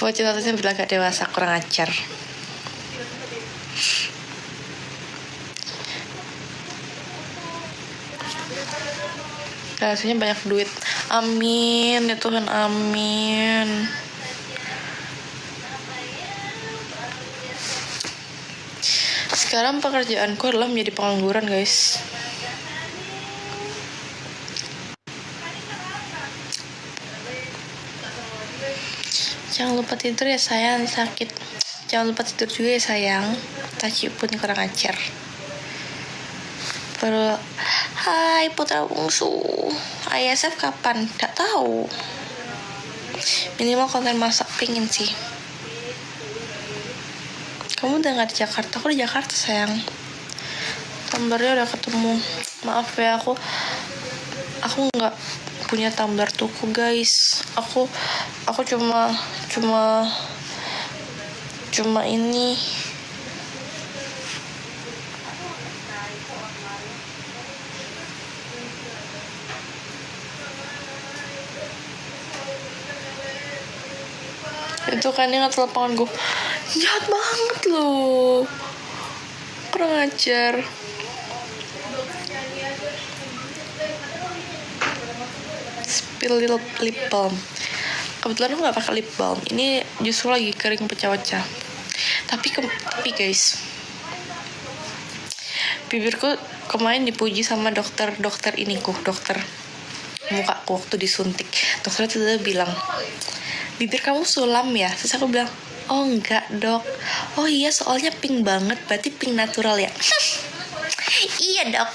Bocil atasnya bilang gak dewasa, kurang ajar. Rasanya banyak duit. Amin ya Tuhan, amin. Sekarang pekerjaanku adalah menjadi pengangguran, guys. Jangan lupa tidur ya sayang, sakit. Jangan lupa tidur juga ya sayang. Taci pun kurang ajar. Baru, hai putra bungsu, ISF kapan? Gak tahu. Minimal konten masak pingin sih. Kamu udah gak di Jakarta? Aku di Jakarta sayang. Tumblernya udah ketemu. Maaf ya, aku nggak punya tumbler tuku guys. Aku cuma ini. Itu kan yang atas lapangan gue. Jahat banget loh. Kurang ajar. Spill lip balm. Kebetulan aku gak pakai lip balm. Ini justru lagi kering pecah-pecah. Tapi guys, bibirku kemarin dipuji sama dokter mukaku waktu disuntik. Dokternya tuh bilang, bibir kamu sulam ya? Terus aku bilang, oh enggak dok. Oh iya, soalnya pink banget, berarti pink natural ya. Iya dok.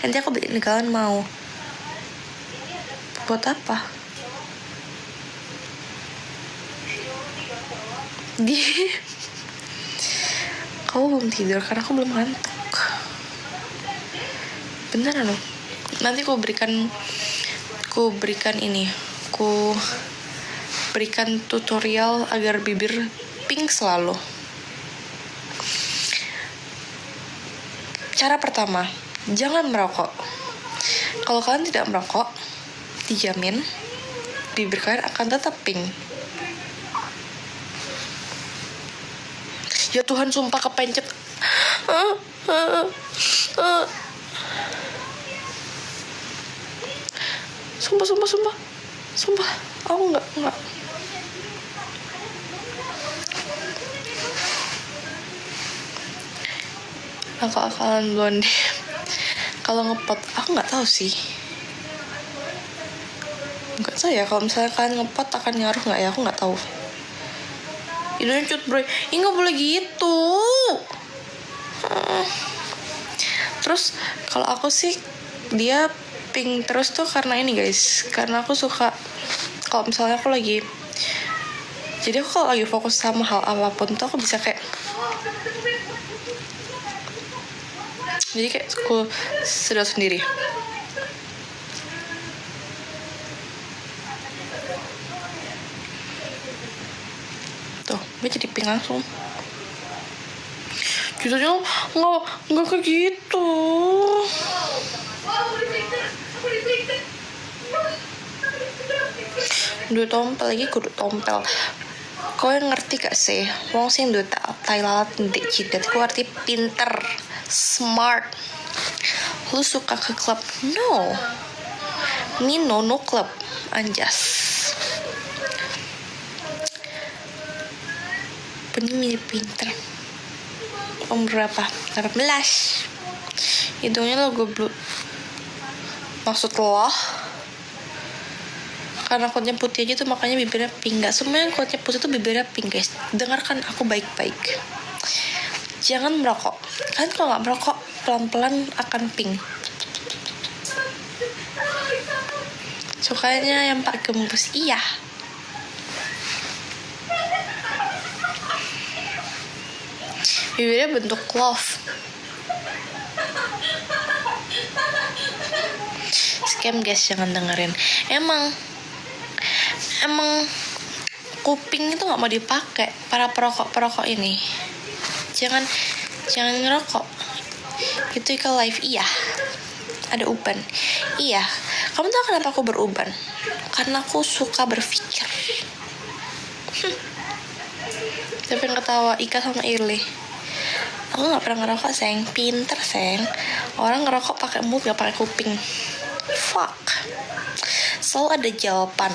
Nanti aku beliin gaun mau. Buat apa? Kamu belum tidur karena aku belum ngantuk. Beneran loh. Nanti aku berikan tutorial agar bibir pink selalu. Cara pertama, jangan merokok. Kalau kalian tidak merokok, dijamin bibir kalian akan tetap pink. Ya Tuhan, sumpah kepencet. Sumpah. Aku enggak. Aku akalan blondie. Kalau ngepot, aku nggak tahu sih. Nggak tahu ya. Kalau misalnya kalian ngepot akan ngaruh nggak ya? Aku nggak tahu. Hidungnya cut bro. Ih nggak boleh gitu. Terus kalau aku sih dia pink terus tuh karena ini guys. Karena aku suka kalau misalnya aku lagi. Jadi aku kalau lagi fokus sama hal apapun tuh aku bisa kayak. Jadi kayak aku sedot sendiri. Tuh, gue jadi pink langsung. Jujurnya nggak kayak gitu. Duit tompel lagi kudu tompel. Kau yang ngerti gak sih? Wong sing duit tai lalat ndek jidat. Ku arti pinter, smart. Lu suka ke klub? No. Me no club. Anjas. Ini mirip pinter. Umur berapa? 18. Hidungnya lo goblok. Maksud lo? Karena kulitnya putih aja tuh makanya bibirnya pink. Gak semuanya kulitnya putih tuh bibirnya pink guys. Dengarkan aku baik-baik. Jangan merokok. Kan kalau gak merokok pelan-pelan akan pink. Sukanya yang pak gembus. Iya. Bibirnya bentuk love. Scam guys, jangan dengerin. Emang kuping itu nggak mau dipakai para perokok ini. Jangan ngerokok. Itu ke live iya. ada uban. Iya, kamu tahu kenapa aku beruban? Karena aku suka berpikir. Tapi yang ketawa Ika sama Irli. Aku nggak pernah ngerokok, sayang. Pinter, sayang. Orang ngerokok pakai mulut, nggak pakai kuping. Fuck. Selalu ada jawaban.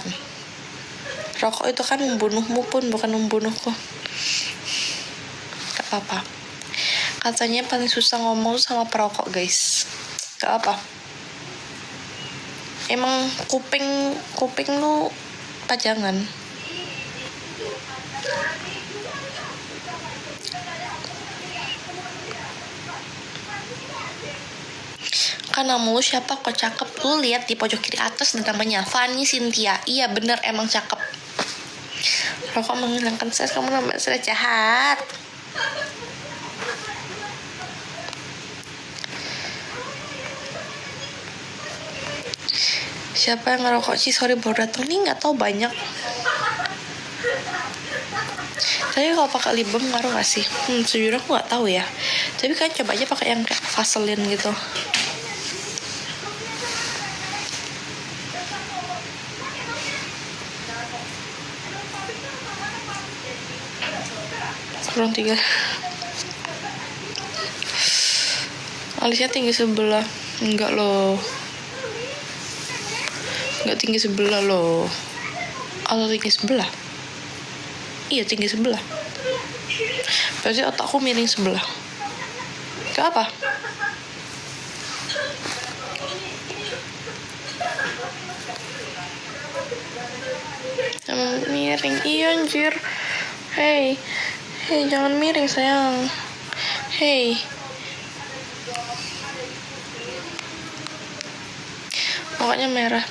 Rokok itu kan membunuhmu pun bukan membunuhku. Gak apa-apa. Katanya paling susah ngomong sama perokok, guys. Gak apa. Emang kuping lu pajangan. Kan nama lu siapa kok cakep? Lu lihat di pojok kiri atas namanya Fanny Cynthia. Iya bener, emang cakep. Rokok menghilangkan stres, kamu namanya sudah jahat. Siapa yang ngerokok sih? Sorry baru datang nih, nggak tahu banyak. Tapi kalau pakai lip balm ngaruh nggak sih? Sejujurnya aku nggak tahu ya. Tapi kan coba aja pakai yang kayak Vaseline gitu. Kurang 3. Alisnya tinggi sebelah. Enggak loh. Enggak tinggi sebelah loh. Atau tinggi sebelah? Iya tinggi sebelah. Berarti otakku miring sebelah. Ke apa? Emang miring. Iya anjir. Hey jangan miring sayang. Hey. Pokoknya merah.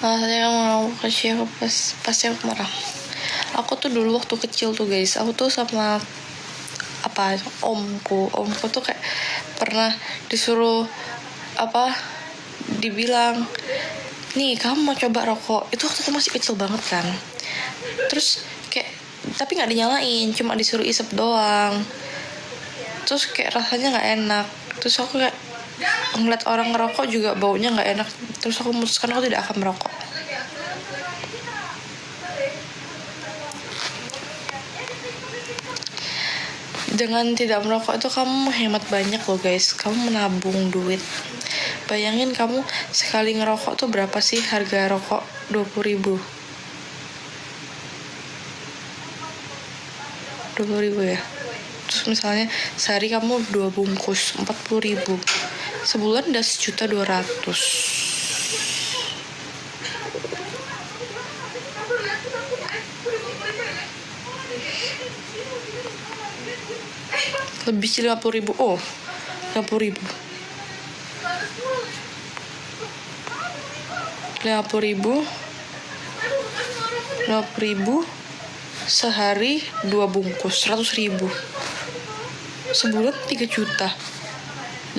Saya mau kasih aku pasti aku marah. Aku tuh dulu waktu kecil tuh guys, aku tuh sama omku tuh kayak pernah disuruh dibilang, nih kamu mau coba rokok. Itu waktu itu masih kecil banget kan. Terus kayak tapi nggak dinyalain, cuma disuruh isep doang. Terus kayak rasanya nggak enak. Terus aku kayak ngeliat orang ngerokok juga baunya nggak enak. Terus aku memutuskan aku tidak akan merokok. Dengan tidak merokok itu kamu menghemat banyak loh guys. Kamu menabung duit. Bayangin kamu sekali ngerokok tuh berapa sih harga rokok? 20.000. 20.000 ya. Terus misalnya sehari kamu 2 bungkus 40.000. Sebulan udah 1.200.000. Lebih sih 50.000. Oh 50.000 sehari 2 bungkus 100.000. Sebulan 3 juta.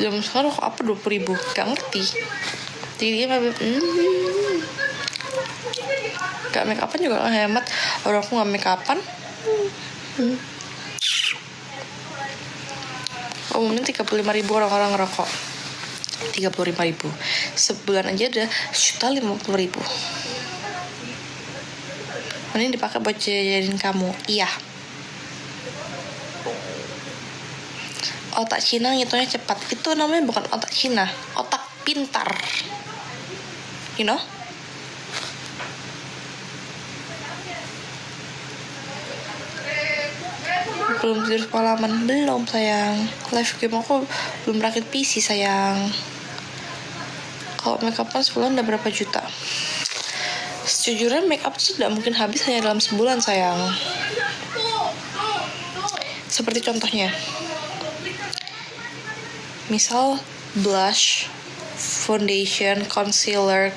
Jam sekarang kok apa 20.000? Gak ngerti. Jadi gak make upan juga gak hemat. Orang aku gak make upan. Umumnya 35.000 orang-orang ngerokok. 35.000. Sebulan aja udah 1.050.000. Mending dipakai buat jajanin kamu. Iya. Otak Cina ngitungnya cepat. Itu namanya bukan otak Cina, otak pintar. You know? Belum tidur semalaman. Belum sayang. Live game aku belum rakit PC sayang. Kalau make upan sebulan udah berapa juta? Sejujurnya make up itu tidak mungkin habis hanya dalam sebulan sayang. Seperti contohnya, misal blush, foundation, concealer,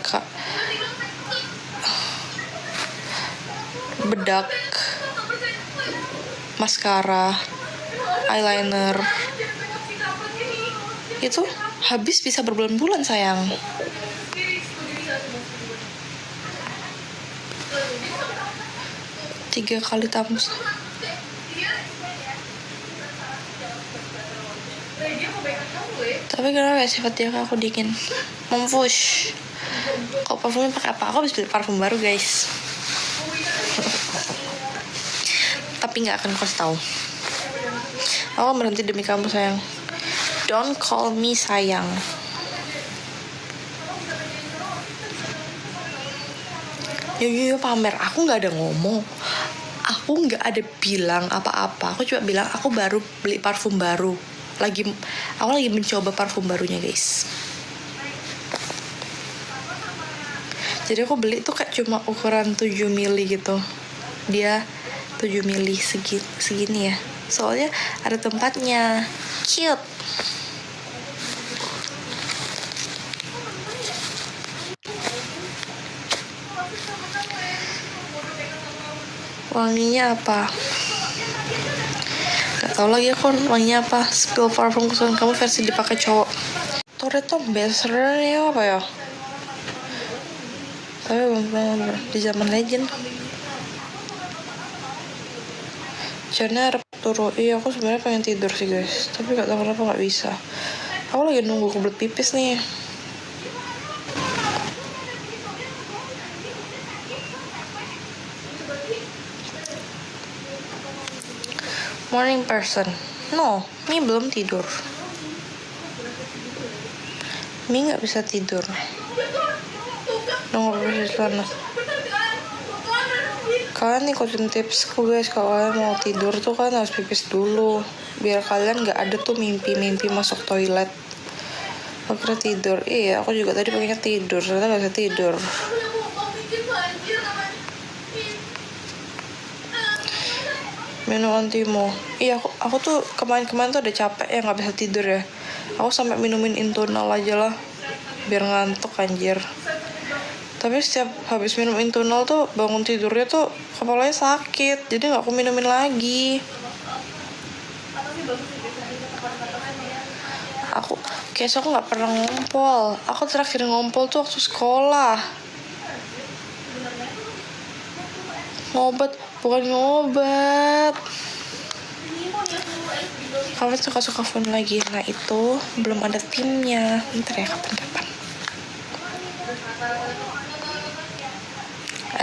bedak, maskara, eyeliner, itu habis bisa berbulan-bulan sayang. 3 kali tamus. Tapi kenapa ya sifatnya aku dingin? Mampus. Kok parfumnya pakai apa? Aku habis beli parfum baru guys. Tapi nggak akan kasih tahu. Aku berhenti demi kamu sayang. Don't call me sayang. Yo pamer. Aku nggak ada ngomong. Aku nggak ada bilang apa-apa. Aku cuma bilang aku baru beli parfum baru. Aku lagi mencoba parfum barunya guys. Jadi aku beli tuh kayak cuma ukuran 7 mili gitu. Dia 7 mili segini ya. Soalnya ada tempatnya. Cute. Wanginya apa? Gak tau lagi aku wanginya apa. Spill parfum kesukaan kamu versi dipakai cowok. Toreto bestsellernya apa ya? Tapi belum di zaman legend. Jangan harap turun. Iya aku sebenarnya pengen tidur sih guys. Tapi gak tahu kenapa gak bisa. Aku lagi nunggu kebelet pipis nih. Morning person. No, Mi belum tidur. Mi gak bisa tidur. Nunggu proses sana. Kalian ikutin tipsku guys. Kalau kalian mau tidur tuh kan harus pipis dulu. Biar kalian gak ada tuh mimpi-mimpi masuk toilet. Akhirnya tidur. Iya aku juga tadi pengennya tidur. Ternyata gak bisa tidur. Minum antimo. Iya aku tuh kemarin tuh ada capek ya gak bisa tidur ya. Aku sampai minumin Intunal aja lah. Biar ngantuk anjir. Tapi setiap habis minum Intunal tuh bangun tidurnya tuh kepalanya sakit. Jadi gak aku minumin lagi. Aku gak pernah ngompol. Aku terakhir ngompol tuh waktu sekolah. Bukan ngobat. Kamu suka phone lagi. Nah itu belum ada timnya. Ntar ya kapan-kapan.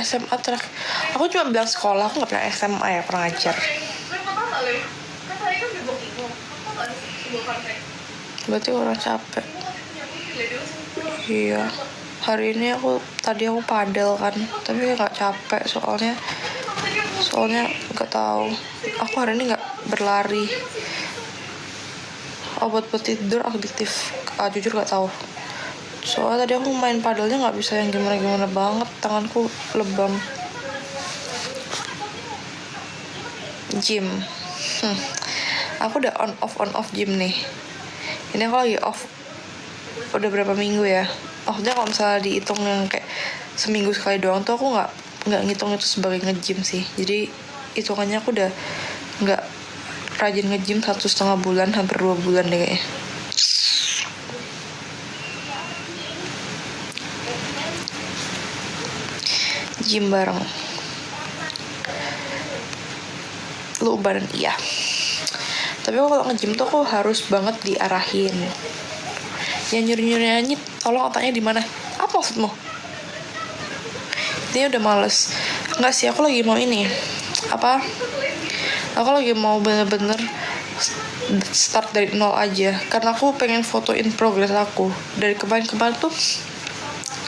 SMA terakhir. Aku cuma bilang sekolah. Aku gak pernah SMA ya. Pernah ngajar. Berarti orang capek. Iya. Hari ini tadi aku padel kan. Tapi gak capek soalnya gak tahu. Aku hari ini gak berlari. Obat buat tidur aktif. Jujur gak tahu. Soalnya tadi aku main padelnya gak bisa yang gimana-gimana banget. Tanganku lebam. Gym. Aku udah on off gym nih. Ini aku lagi off udah berapa minggu ya. Offnya kalau misalnya dihitung yang kayak seminggu sekali doang tuh aku nggak ngitung itu sebagai nge-gym sih. Jadi hitungannya aku udah nggak rajin nge-gym 1,5 bulan, hampir 2 bulan deh kayaknya. Gym bareng lu badan iya. Tapi kalau nge-gym tuh aku harus banget diarahin. Yang nyuri-nyuri nyanyi, tolong otaknya di mana? Apa maksudmu? Dia udah males. Enggak sih, aku lagi mau ini. Aku lagi mau bener-bener start dari nol aja. Karena aku pengen fotoin progress aku. Dari kemarin-kemarin tuh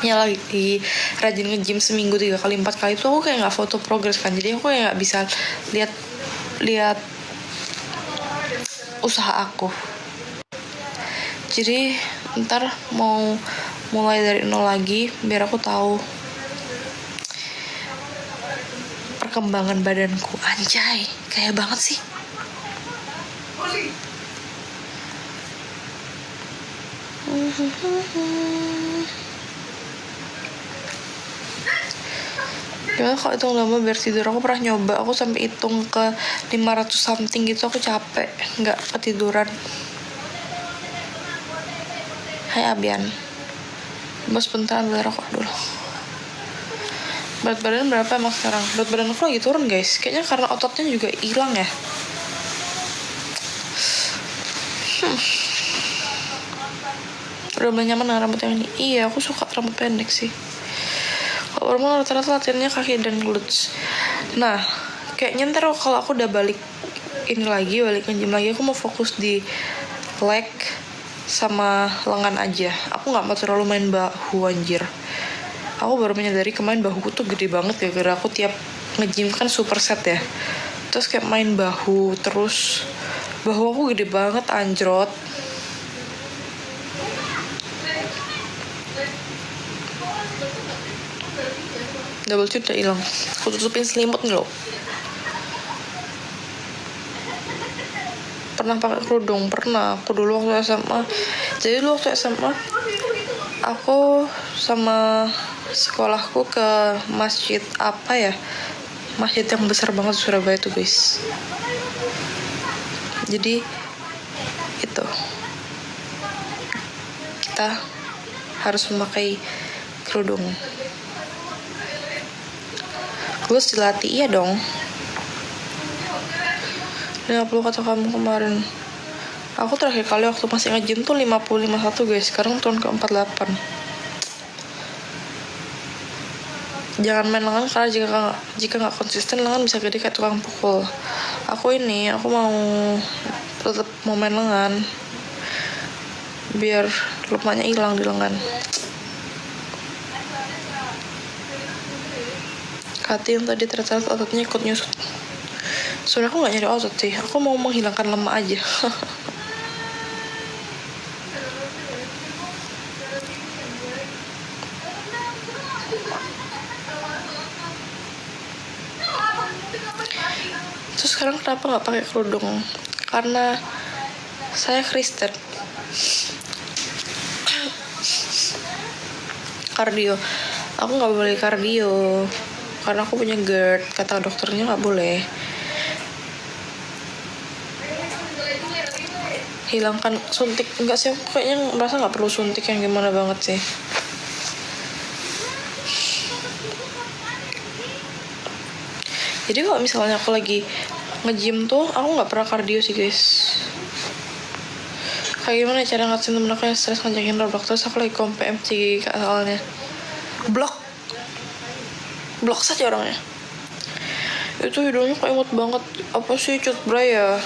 ya lagi rajin nge-gym seminggu 3 kali 4 kali tuh aku kayak nggak foto progress kan. Jadi aku kayak nggak bisa lihat usaha aku. Jadi ntar mau mulai dari nol lagi biar aku tahu perkembangan badanku. Anjay, kayak banget sih. Gimana kalau hitung lama biar tidur? Aku pernah nyoba, aku sampai hitung ke 500 something gitu, aku capek, nggak ketiduran. Hai Abian, bos bentar ambil rokok dulu. Berat badan berapa emang sekarang? Berat badan aku lagi turun guys. Kayaknya karena ototnya juga hilang ya. Udah mulai nyaman dengan rambut yang ini. Iya, aku suka rambut pendek sih. Kalau hormon rata-rata latihannya kaki dan glutes. Nah, kayaknya ntar kalau aku udah balik nge-gym lagi, aku mau fokus di leg sama lengan aja. Aku nggak mau terlalu main bahu anjir. Aku baru menyadari kemarin bahuku tuh gede banget ya, gara aku tiap nge-gym kan superset ya. Terus kayak main bahu terus, bahu aku gede banget anjrot. Double chin udah hilang. Aku tutupin selimut nih loh. Pernah pakai kerudung? Pernah. Aku dulu waktu SMA. Jadi dulu waktu SMA aku sama sekolahku ke masjid apa ya? Masjid yang besar banget di Surabaya tuh guys. Jadi itu kita harus memakai kerudung. Terus dilatih, iya dong. 50 kata kamu kemarin. Aku terakhir kali waktu masih nge-gym tuh 50-51 guys. Sekarang turun ke 48. Jangan main lengan karena jika nggak konsisten lengan bisa gede kayak tukang pukul. Aku mau tetap mau main lengan biar lemaknya hilang di lengan. Kati yang tadi ternyata ototnya ikut nyusut. Soalnya aku gak nyari otot sih, aku mau menghilangkan lemak aja. Terus sekarang kenapa gak pakai kerudung? Karena saya Kristen. Kardio, aku gak boleh kardio karena aku punya GERD, kata dokternya gak boleh. Hilangkan suntik, enggak sih, aku kayaknya merasa gak perlu suntik yang gimana banget sih. Jadi kalau misalnya aku lagi nge-gym tuh aku gak pernah kardio sih guys. Kayak gimana cara ngatasin temen aku yang stres ngajakin Roblox, terus aku lagi PMC soalnya blok saja orangnya. Itu hidungnya kayak imut banget. Apa sih cut bray ya?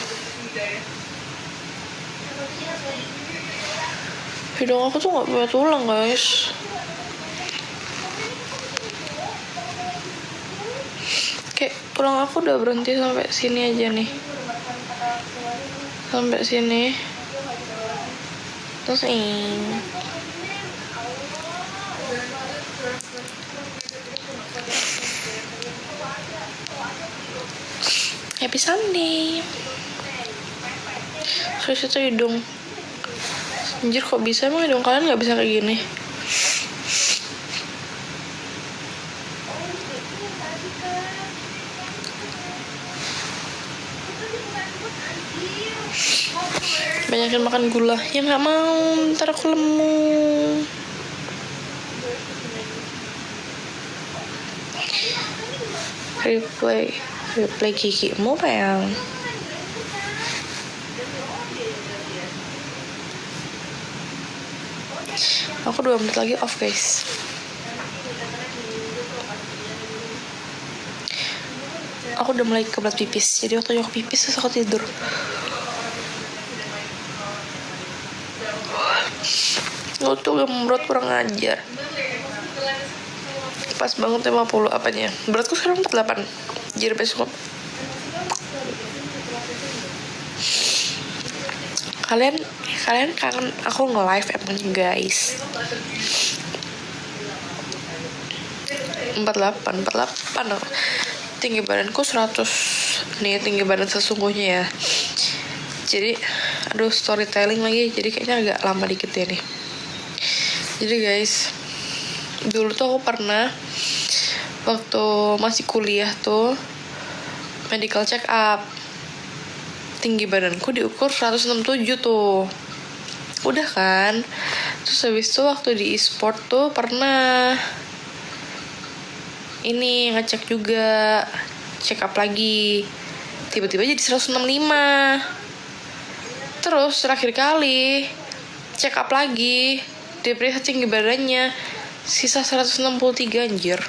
Hidung aku tuh gak punya tulang guys. Kayak tulang aku udah berhenti sampai sini aja nih. Sampai sini. Terus Happy Sunday. Terus itu hidung. Anjir kok bisa, emang hidung kalian gak bisa kayak gini? Banyakin makan gula. Ya gak mau, ntar aku lemu. Replay gigimu sayang. Aku 2 menit lagi off guys. Aku udah mulai kebelat pipis. Jadi waktu aku pipis terus aku tidur. Lo tuh gemrot kurang ajar. Pas banget 50 apanya. Beratku sekarang 48. Jadi besok kalian kangen aku nge-live emangnya guys. 48 tinggi badanku 100 nih, tinggi badan sesungguhnya ya. Jadi aduh, storytelling lagi, jadi kayaknya agak lama dikit ya nih. Jadi guys, dulu tuh aku pernah waktu masih kuliah tuh medical check up. Tinggi badanku diukur 167 tuh. Udah kan. Terus habis itu waktu di e-sport tuh pernah ini ngecek juga, check up lagi, tiba-tiba jadi 165. Terus terakhir kali check up lagi, diperiksa tinggi badannya sisa 163 anjir.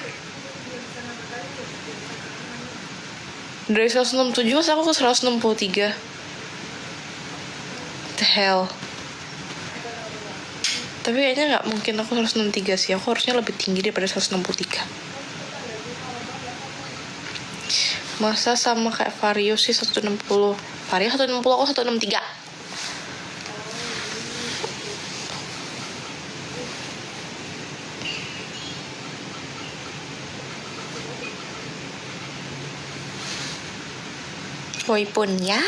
Dari 167 mas aku ke 163. The hell. Tapi kayaknya gak mungkin aku 163 sih. Aku harusnya lebih tinggi daripada 163. Masa sama kayak Vario sih 160. Vario 160, aku 163. Woi pun ya.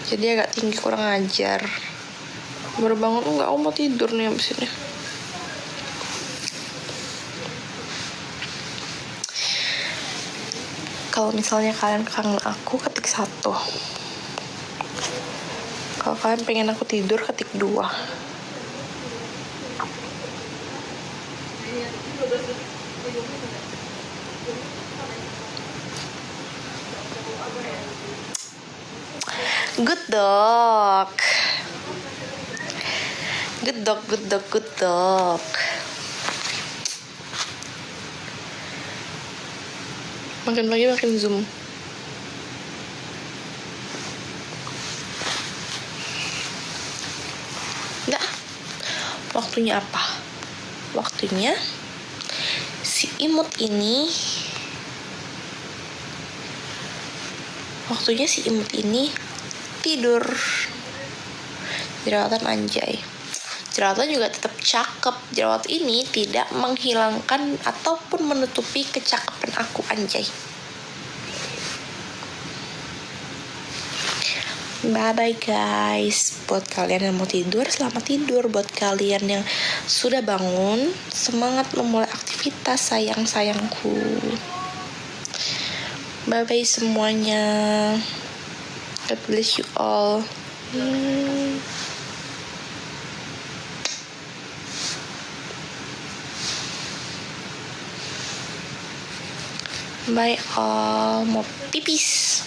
Jadi agak tinggi, kurang ajar. Baru bangun enggak, aku mau tidur nih abis ini. Kalau misalnya kalian kangen aku, ketik 1. Kalau kalian pengen aku tidur, ketik 2. Good dog. Good dog, good dog, good dog. Makin pagi makin zoom. Nggak. Waktunya apa? Waktunya si imut ini. Waktunya si imut ini tidur. Jerawatan anjay. Jerawatan juga tetap cakep. Jerawat ini tidak menghilangkan ataupun menutupi kecakapan aku anjay. Bye-bye guys. Buat kalian yang mau tidur, selamat tidur. Buat kalian yang sudah bangun, semangat memulai aktivitas sayang-sayangku. Bye-bye semuanya. God bless you all. Bye all. Mau pipis.